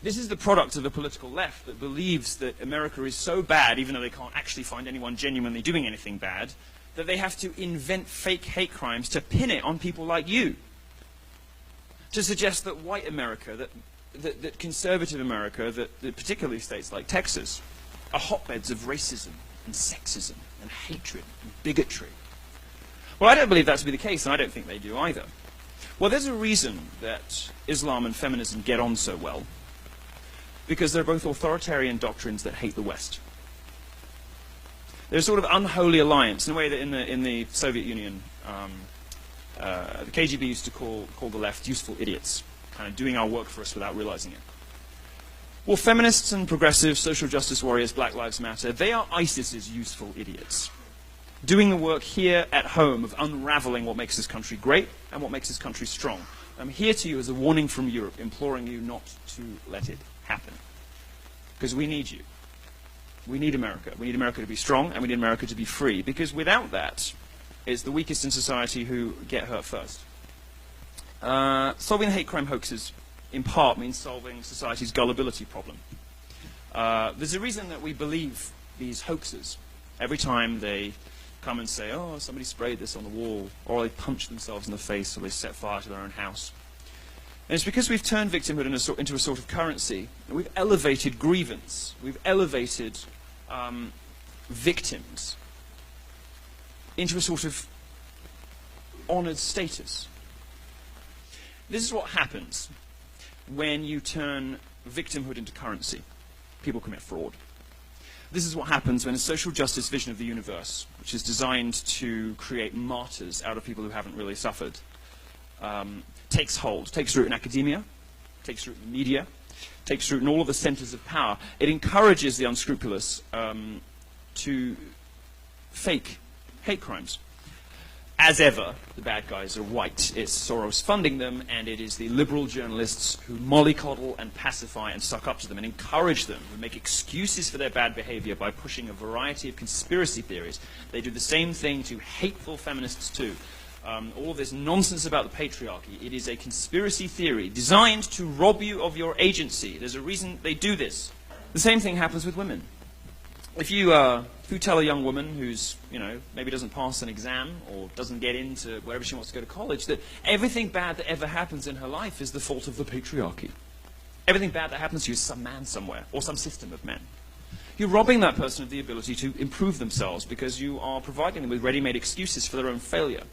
This is the product of the political left that believes that America is so bad, even though they can't actually find anyone genuinely doing anything bad, that they have to invent fake hate crimes to pin it on people like you. To suggest that white America, that conservative America, that particularly states like Texas, are hotbeds of racism and sexism and hatred and bigotry. Well, I don't believe that to be the case, and I don't think they do either. Well, there's a reason that Islam and feminism get on so well, because they're both authoritarian doctrines that hate the West. There's a sort of unholy alliance, in a way that in the Soviet Union, the KGB used to call the left useful idiots, kind of doing our work for us without realizing it. Well, feminists and progressive social justice warriors, Black Lives Matter, they are ISIS's useful idiots, doing the work here at home of unraveling what makes this country great and what makes this country strong. I'm here to you as a warning from Europe, imploring you not to let it happen. Because we need you. We need America. We need America to be strong, and we need America to be free, because without that, it's the weakest in society who get hurt first. Solving the hate crime hoaxes, in part, means solving society's gullibility problem. There's a reason that we believe these hoaxes every time they come and say, oh, somebody sprayed this on the wall, or they punch themselves in the face, or they set fire to their own house. And it's because we've turned victimhood into a sort of currency, and we've elevated grievance, we've elevated victims into a sort of honored status. This is what happens when you turn victimhood into currency. People commit fraud. This is what happens when a social justice vision of the universe, which is designed to create martyrs out of people who haven't really suffered, takes hold, takes root in academia, takes root in the media, takes root in all of the centers of power. It encourages the unscrupulous to fake hate crimes. As ever, the bad guys are white. It's Soros funding them, and it is the liberal journalists who mollycoddle and pacify and suck up to them and encourage them, who make excuses for their bad behavior by pushing a variety of conspiracy theories. They do the same thing to hateful feminists too. All this nonsense about the patriarchy, it is a conspiracy theory designed to rob you of your agency. There's a reason they do this. The same thing happens with women. If you tell a young woman who's, maybe doesn't pass an exam or doesn't get into wherever she wants to go to college, that everything bad that ever happens in her life is the fault of the patriarchy. Everything bad that happens to you is some man somewhere, or some system of men. You're robbing that person of the ability to improve themselves because you are providing them with ready-made excuses for their own failure.